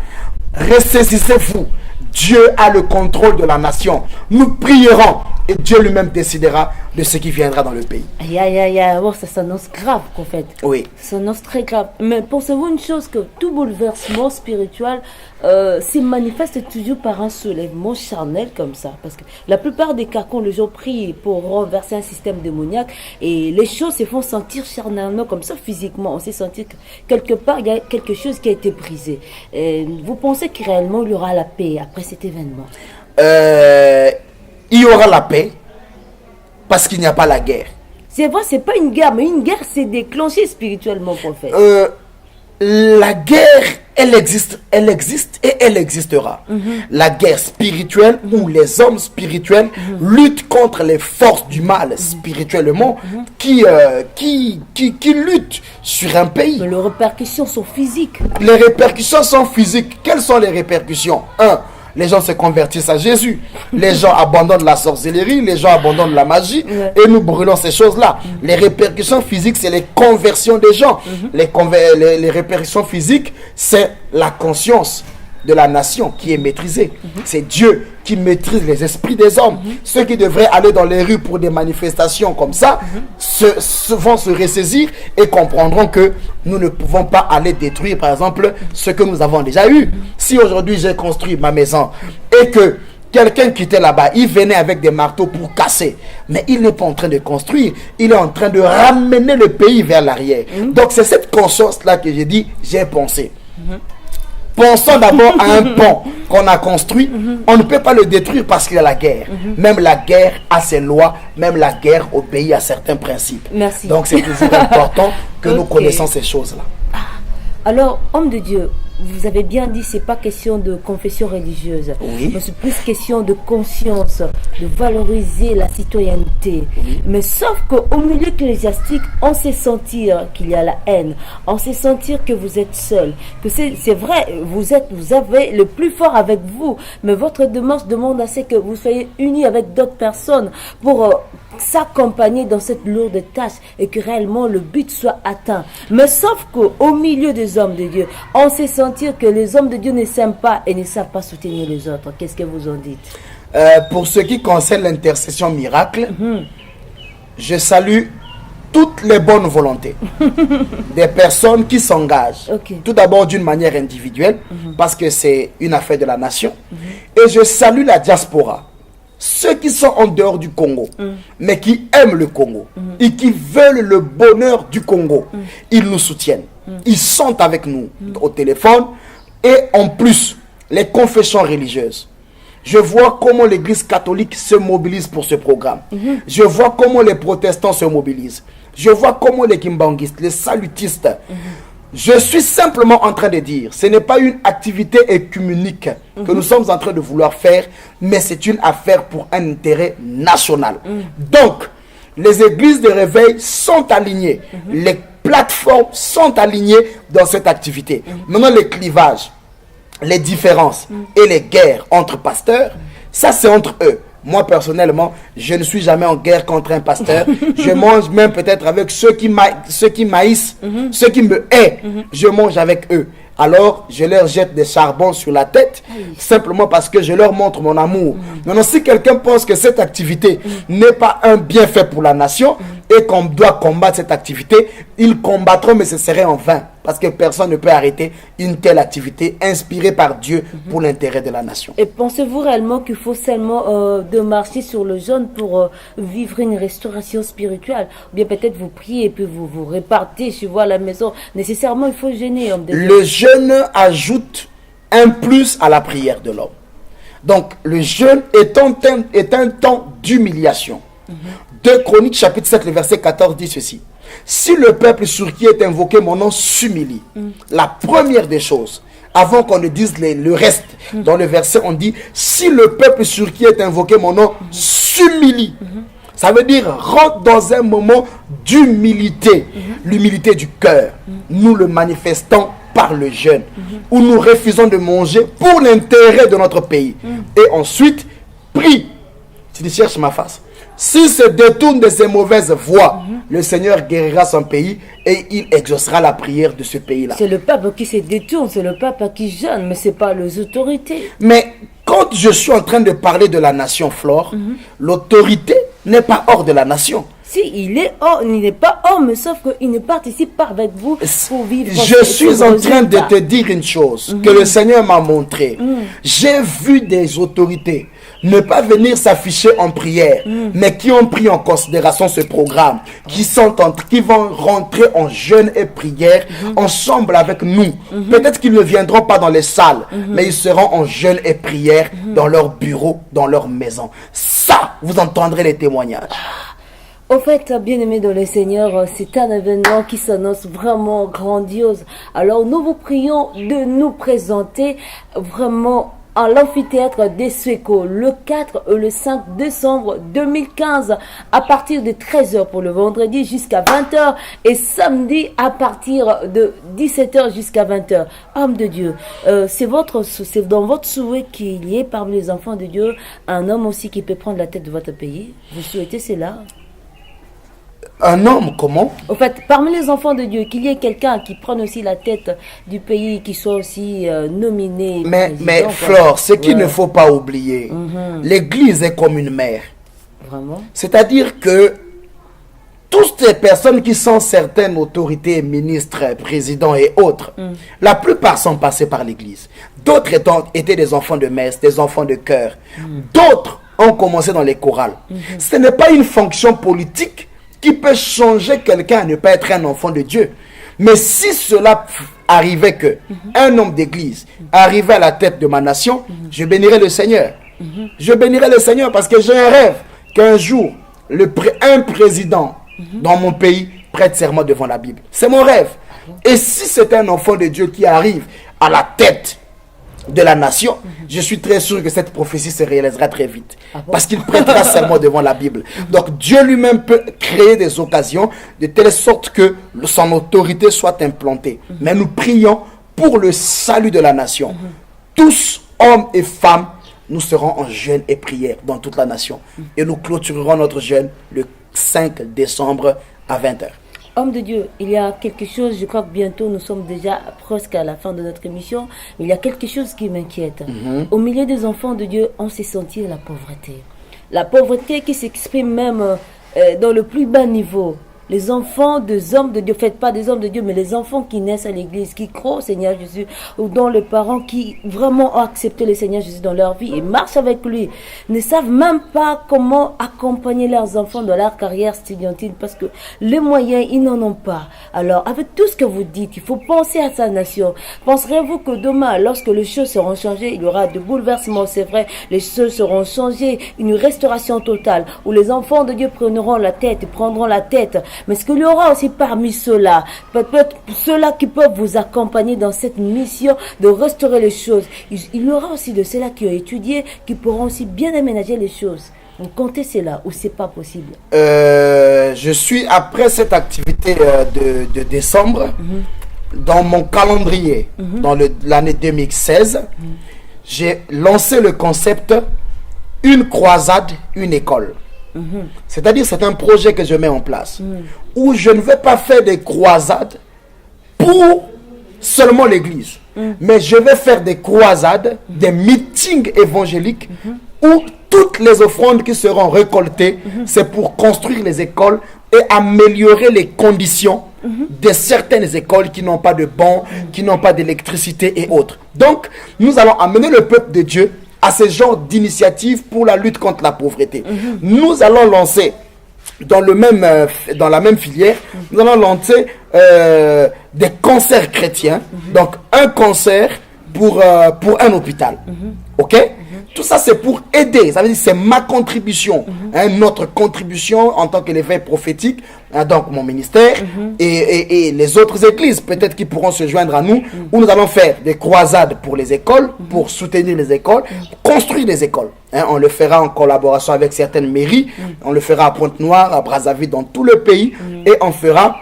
Ressaisissez-vous. Dieu a le contrôle de la nation. Nous prierons et Dieu lui-même décidera de ce qui viendra dans le pays. Aïe, aïe, aïe, aïe. Oh, ça s'annonce grave, en fait. Oui. Ça s'annonce très grave. Mais pensez-vous une chose, que tout bouleversement spirituel se manifeste toujours par un soulèvement charnel comme ça. Parce que la plupart des cas, quand les gens prient pour renverser un système démoniaque, et les choses se font sentir charnellement comme ça, physiquement. On sait sentir que quelque part, il y a quelque chose qui a été brisé. Et vous pensez que réellement, il y aura la paix après cet événement? Il y aura la paix parce qu'il n'y a pas la guerre. C'est vrai, c'est pas une guerre, mais une guerre s'est déclenchée spirituellement, prophète. La guerre, elle existe et elle existera. La guerre spirituelle où les hommes spirituels luttent contre les forces du mal spirituellement qui luttent sur un pays. Mais les répercussions sont physiques. Les répercussions sont physiques. Quelles sont les répercussions? Les gens se convertissent à Jésus. Les gens abandonnent la sorcellerie, les gens abandonnent la magie et nous brûlons ces choses-là. Les répercussions physiques, c'est les conversions des gens. Les répercussions physiques, c'est la conscience de la nation qui est maîtrisée. C'est Dieu qui maîtrise les esprits des hommes. Ceux qui devraient aller dans les rues pour des manifestations comme ça vont se ressaisir et comprendront que nous ne pouvons pas aller détruire, par exemple, ce que nous avons déjà eu. Si aujourd'hui j'ai construit ma maison et que quelqu'un qui était là-bas, il venait avec des marteaux pour casser, mais il n'est pas en train de construire, il est en train de ramener le pays vers l'arrière. Donc c'est cette conscience-là que j'ai dit, j'ai pensé. Pensons d'abord à un pont qu'on a construit. On ne peut pas le détruire parce qu'il y a la guerre. Même la guerre a ses lois. Même la guerre obéit à certains principes. Merci. Donc c'est toujours important que nous connaissons ces choses-là. Alors, homme de Dieu, vous avez bien dit, c'est pas question de confession religieuse, mais c'est plus question de conscience, de valoriser la citoyenneté. Mais sauf qu'au milieu ecclésiastique, on sait sentir qu'il y a la haine, on sait sentir que vous êtes seul, que c'est vrai, vous avez le plus fort avec vous, mais votre démarche demande assez que vous soyez unis avec d'autres personnes pour s'accompagner dans cette lourde tâche et que réellement le but soit atteint. Mais sauf qu'au milieu des hommes de Dieu, on sait sentir que les hommes de Dieu ne s'aiment pas et ne savent pas soutenir les autres. Qu'est-ce que vous en dites? Pour ce qui concerne l'intercession miracle, je salue toutes les bonnes volontés des personnes qui s'engagent. Tout d'abord d'une manière individuelle, parce que c'est une affaire de la nation. Et je salue la diaspora. Ceux qui sont en dehors du Congo, mais qui aiment le Congo et qui veulent le bonheur du Congo, ils nous soutiennent. Ils sont avec nous au téléphone et en plus, les confessions religieuses. Je vois comment l'Église catholique se mobilise pour ce programme. Je vois comment les protestants se mobilisent. Je vois comment les kimbanguistes, les salutistes. Je suis simplement en train de dire, ce n'est pas une activité œcuménique que nous sommes en train de vouloir faire, mais c'est une affaire pour un intérêt national. Donc, les églises de réveil sont alignées. Les plateformes sont alignées dans cette activité. Maintenant, les clivages, les différences et les guerres entre pasteurs, ça c'est entre eux. Moi personnellement, je ne suis jamais en guerre contre un pasteur. Je mange même peut-être avec ceux qui maïssent, ceux qui me haïssent. Je mange avec eux. Alors je leur jette des charbons sur la tête, simplement parce que je leur montre mon amour. Maintenant, si quelqu'un pense que cette activité n'est pas un bienfait pour la nation et qu'on doit combattre cette activité, ils combattront, mais ce serait en vain. Parce que personne ne peut arrêter une telle activité inspirée par Dieu pour l'intérêt de la nation. Et pensez-vous réellement qu'il faut seulement de marcher sur le jeûne pour vivre une restauration spirituelle? Ou bien peut-être vous priez et puis vous vous répartez chez vous à la maison. Nécessairement, il faut jeûner, homme de Dieu. Le jeûne ajoute un plus à la prière de l'homme. Donc, le jeûne est un temps d'humiliation. 2 Chroniques chapitre 7, le verset 14 dit ceci. Si le peuple sur qui est invoqué mon nom s'humilie, la première des choses, avant qu'on ne dise le reste, dans le verset on dit, si le peuple sur qui est invoqué mon nom s'humilie, ça veut dire rentre dans un moment d'humilité, l'humilité du cœur. Nous le manifestons par le jeûne, où nous refusons de manger pour l'intérêt de notre pays. Et ensuite, prie. Tu cherches ma face. S'il se détourne de ses mauvaises voies, le Seigneur guérira son pays et il exaucera la prière de ce pays-là. C'est le peuple qui se détourne, c'est le peuple qui jeûne, mais ce n'est pas les autorités. Mais quand je suis en train de parler de la nation, Flore, l'autorité n'est pas hors de la nation. Si, il est hors, il n'est pas hors, mais sauf qu'il ne participe pas avec vous pour vivre. Je suis en train de te dire une chose que le Seigneur m'a montré. J'ai vu des autorités ne pas venir s'afficher en prière, mais qui ont pris en considération ce programme, qui vont rentrer en jeûne et prière ensemble avec nous. Peut-être qu'ils ne viendront pas dans les salles, mais ils seront en jeûne et prière dans leur bureau, dans leur maison. Ça, vous entendrez les témoignages. Au fait, bien-aimés dans le Seigneur, c'est un événement qui s'annonce vraiment grandiose. Alors, nous vous prions de nous présenter vraiment à l'amphithéâtre d'Essueco le 4 et le 5 décembre 2015 à partir de 13h pour le vendredi jusqu'à 20h et samedi à partir de 17h jusqu'à 20h. Homme de Dieu, c'est dans votre souhait qu'il y ait parmi les enfants de Dieu un homme aussi qui peut prendre la tête de votre pays. Vous souhaitez cela? Un homme, comment? En fait, parmi les enfants de Dieu, qu'il y ait quelqu'un qui prenne aussi la tête du pays, qui soit aussi nominé. Mais Flore, ce qu'il ne faut pas oublier, l'Église est comme une mère. Vraiment? C'est-à-dire que toutes ces personnes qui sont certaines autorités, ministres, présidents et autres, la plupart sont passés par l'Église. D'autres étaient des enfants de messe, des enfants de chœur. D'autres ont commencé dans les chorales. Ce n'est pas une fonction politique qui peut changer quelqu'un à ne pas être un enfant de Dieu. Mais si cela arrivait que un homme d'église arrivait à la tête de ma nation, je bénirais le Seigneur. Je bénirais le Seigneur parce que j'ai un rêve qu'un jour, un président dans mon pays prête serment devant la Bible. C'est mon rêve. Et si c'est un enfant de Dieu qui arrive à la tête de la nation, je suis très sûr que cette prophétie se réalisera très vite. Parce qu'il prêtera serment devant la Bible. Donc Dieu lui-même peut créer des occasions de telle sorte que son autorité soit implantée. Mais nous prions pour le salut de la nation. Tous, hommes et femmes, nous serons en jeûne et prière dans toute la nation. Et nous clôturerons notre jeûne le 5 décembre à 20h. Homme de Dieu, il y a quelque chose, je crois que bientôt nous sommes déjà presque à la fin de notre émission, mais il y a quelque chose qui m'inquiète. Au milieu des enfants de Dieu, on s'est senti la pauvreté. La pauvreté qui s'exprime même dans le plus bas niveau. Les enfants des hommes de Dieu, faites pas des hommes de Dieu, mais les enfants qui naissent à l'église, qui croient au Seigneur Jésus, ou dont les parents qui vraiment ont accepté le Seigneur Jésus dans leur vie et marchent avec lui, ne savent même pas comment accompagner leurs enfants dans leur carrière estudiantine parce que les moyens, ils n'en ont pas. Alors, avec tout ce que vous dites, il faut penser à sa nation. Penserez-vous que demain, lorsque les choses seront changées, il y aura de bouleversements, c'est vrai, les choses seront changées, une restauration totale, où les enfants de Dieu prendront la tête, prendront la tête. Mais ce qu'il y aura aussi parmi ceux-là, peut-être ceux-là qui peuvent vous accompagner dans cette mission de restaurer les choses. Il y aura aussi de ceux-là qui ont étudié, qui pourront aussi bien aménager les choses. Donc comptez cela ou c'est pas possible. Je suis après cette activité de décembre, dans mon calendrier, dans l'année 2016, j'ai lancé le concept une croisade, une école. C'est-à-dire, c'est un projet que je mets en place où je ne vais pas faire des croisades pour seulement l'église, mais je vais faire des croisades, des meetings évangéliques où toutes les offrandes qui seront récoltées, c'est pour construire les écoles et améliorer les conditions de certaines écoles qui n'ont pas de bancs, qui n'ont pas d'électricité et autres. Donc, nous allons amener le peuple de Dieu à ce genre d'initiative pour la lutte contre la pauvreté. Nous allons lancer dans la même filière, nous allons lancer des concerts chrétiens. Donc un concert pour un hôpital. Ok? Tout ça c'est pour aider. Ça veut dire c'est ma contribution, notre contribution en tant que l'évêque prophétique, donc mon ministère et les autres églises peut-être qui pourront se joindre à nous, où nous allons faire des croisades pour les écoles, pour soutenir les écoles, construire les écoles. On le fera en collaboration avec certaines mairies, on le fera à Pointe-Noire, à Brazzaville, dans tout le pays, et on fera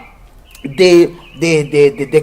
des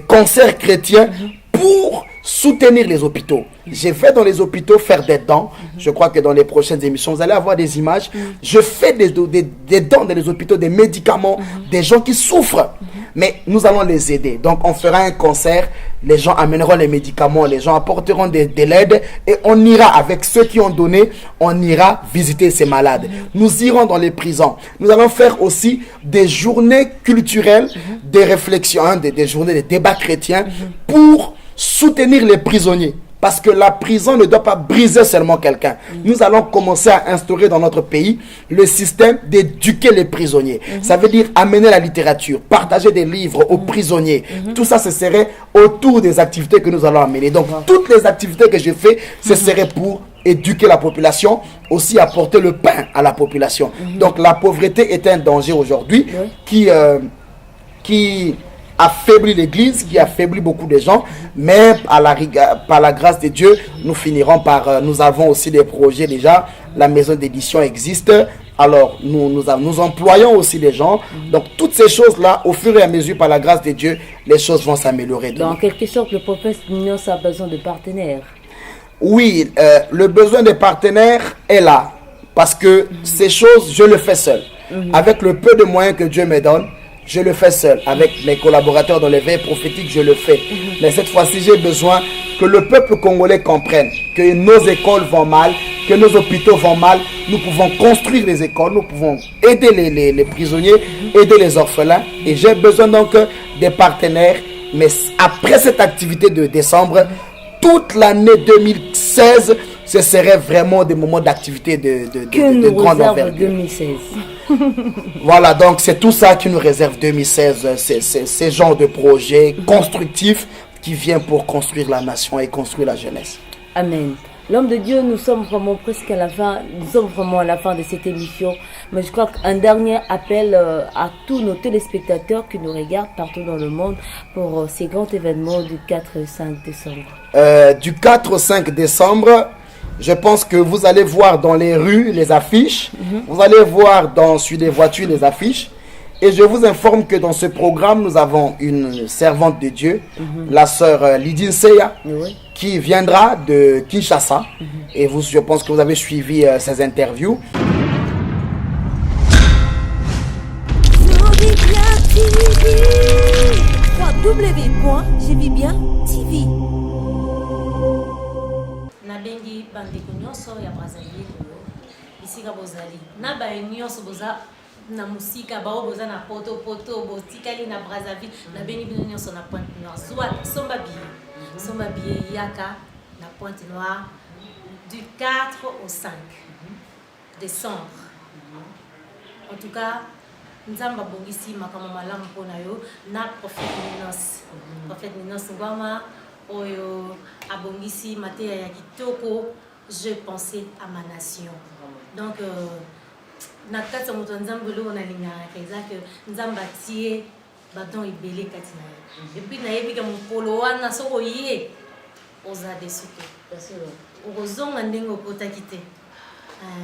concerts chrétiens pour soutenir les hôpitaux. Je vais dans les hôpitaux faire des dons. Je crois que dans les prochaines émissions, vous allez avoir des images. Je fais des dons dans les hôpitaux, des médicaments, des gens qui souffrent. Mais nous allons les aider. Donc, on fera un concert. Les gens amèneront les médicaments. Les gens apporteront de l'aide. Et on ira, avec ceux qui ont donné, on ira visiter ces malades. Nous irons dans les prisons. Nous allons faire aussi des journées culturelles, des réflexions, des journées de débats chrétiens pour soutenir les prisonniers. Parce que la prison ne doit pas briser seulement quelqu'un. Nous allons commencer à instaurer dans notre pays le système d'éduquer les prisonniers. Ça veut dire amener la littérature, partager des livres aux prisonniers. Tout ça, ce serait autour des activités que nous allons amener. Donc, toutes les activités que je fais, ce serait pour éduquer la population, aussi apporter le pain à la population. Donc, la pauvreté est un danger aujourd'hui qui affaiblit l'église, qui affaiblit beaucoup de gens, mais par la grâce de Dieu, nous finirons par... nous avons aussi des projets déjà, la maison d'édition existe, alors nous employons aussi des gens, donc toutes ces choses-là, au fur et à mesure, par la grâce de Dieu, les choses vont s'améliorer. En quelque sorte, le prophète Nignon a besoin de partenaires. Oui, le besoin de partenaires est là, parce que ces choses, je le fais seul. Avec le peu de moyens que Dieu me donne, je le fais seul. Avec mes collaborateurs dans les veilles prophétiques, je le fais. Mais cette fois-ci, j'ai besoin que le peuple congolais comprenne que nos écoles vont mal, que nos hôpitaux vont mal. Nous pouvons construire les écoles, nous pouvons aider les prisonniers, aider les orphelins. Et j'ai besoin donc des partenaires. Mais après cette activité de décembre, toute l'année 2016, ce serait vraiment des moments d'activité de grande envergure. 2016. Voilà, donc c'est tout ça qui nous réserve 2016, ces genres de projets constructifs qui viennent pour construire la nation et construire la jeunesse. Amen. L'homme de Dieu, nous sommes vraiment presque à la fin, nous sommes vraiment à la fin de cette émission. Mais je crois qu'un dernier appel à tous nos téléspectateurs qui nous regardent partout dans le monde pour ces grands événements du 4 et 5 décembre. Du 4 au 5 décembre, je pense que vous allez voir dans les rues les affiches, vous allez voir sur les voitures les affiches. Et je vous informe que dans ce programme, nous avons une servante de Dieu, la sœur Lydine Seya, qui viendra de Kinshasa. Et je pense que vous avez suivi ses interviews. www.jevibien.tv. Nabengi bandeko nyonso ya Brazzaville isika bozali na ba nyonso boza na musika bao boza na poto botikali na Brazzaville na beni bino nyonso na Pointe Noire soit somba billet yaka na Pointe Noire du 4 au 5 décembre. En tout cas, nzamba bongisi makama malamu mpona yo na prophète Ninos Ngwama oyo abongisi mateya ya kitoko. Je pensais à ma nation. Donc na kati moto nzambe lo na linga kaza que nzamba tie badon ibele kati na ye. Et puis na yebi ka mokolo wana soko ye oza desuke parce que ozonga ndengo potaki te.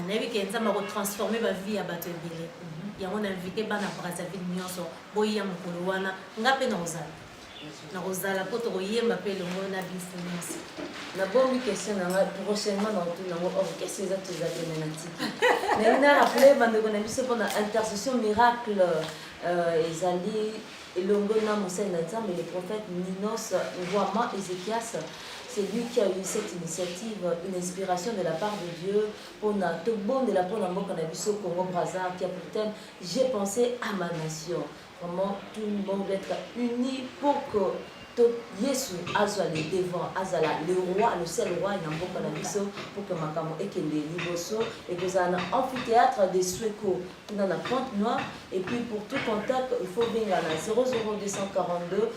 Na yebi ka nzamba ko transformer ba vie ya bato ebele. Ya on invité bana Brazzaville nyonso boya mokolo wana ngape na ozala. Na ozala poto koyemba pe longo na bifunyasi. Na bonne question prochainement dans tout le monde. Qu'est-ce que tu as fait maintenant? Mais on a rappelé bande na biso pendant intercession miracle ezali elongo na mosena nzambe le prophète Ninos Ngwama Ezekias. C'est lui qui a eu cette initiative, une inspiration de la part de Dieu pour tout bon de la pour la mort qu'on a vu sur Congo Brazza qui a pour thème j'ai pensé à ma nation. Vraiment tout le monde doit être uni pour que Yesu azwa le devant azala le roi le seul roi na mboka na biso pour que makamo ekende liboso et que ça un amphithéâtre de Sweko dans la Pointe Noire et puis pour tout contact il faut venir à 00242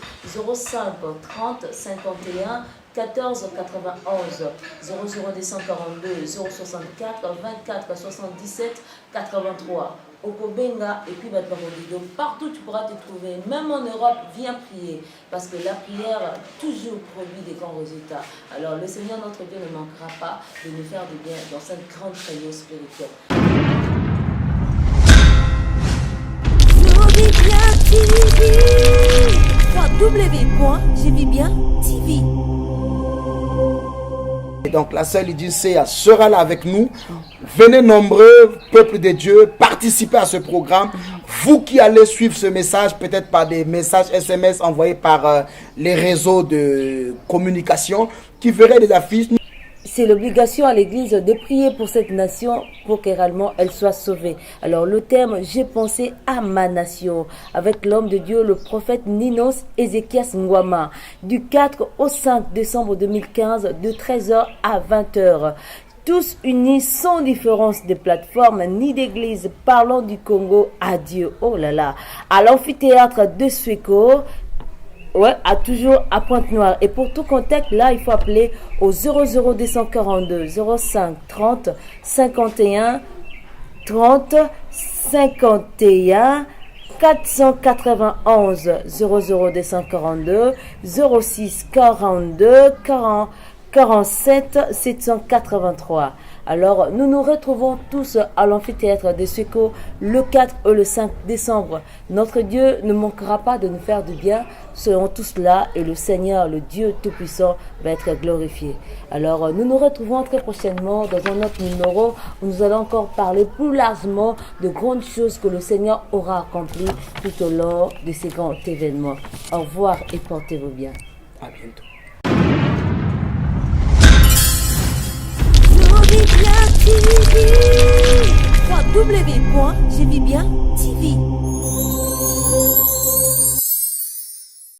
05 30 51 14 91 00242 064 24 77 83 Okobenga et puis donc partout tu pourras te trouver, même en Europe, viens prier parce que la prière toujours produit des grands résultats. Alors le Seigneur notre Dieu ne manquera pas de nous faire du bien dans cette grande prière spirituelle. www.jevibien.tv. Et donc la sœur Lydie sera là avec nous. Venez nombreux, peuple de Dieu, participez à ce programme. Vous qui allez suivre ce message, peut-être par des messages SMS envoyés par les réseaux de communication, qui verraient des affiches. C'est l'obligation à l'Église de prier pour cette nation pour que réellement elle soit sauvée. Alors le thème, j'ai pensé à ma nation, avec l'homme de Dieu, le prophète Ninos Ezekias Ngwama, du 4 au 5 décembre 2015, de 13h à 20h. Tous unis sans différence de plateforme ni d'église, parlant du Congo à Dieu. Oh là là, à l'amphithéâtre de Sweko. Ouais, toujours à Pointe Noire. Et pour tout contact, là, il faut appeler au 00242 05 30 51 30 51 491 00242 06 42 40 47 783. Alors, nous nous retrouvons tous à l'amphithéâtre de Sweko le 4 et le 5 décembre. Notre Dieu ne manquera pas de nous faire du bien. Serons tous là et le Seigneur, le Dieu Tout-Puissant, va être glorifié. Alors, nous nous retrouvons très prochainement dans un autre numéro où nous allons encore parler plus largement de grandes choses que le Seigneur aura accomplies tout au long de ces grands événements. Au revoir et portez-vous bien. À bientôt. www.jevibien.tv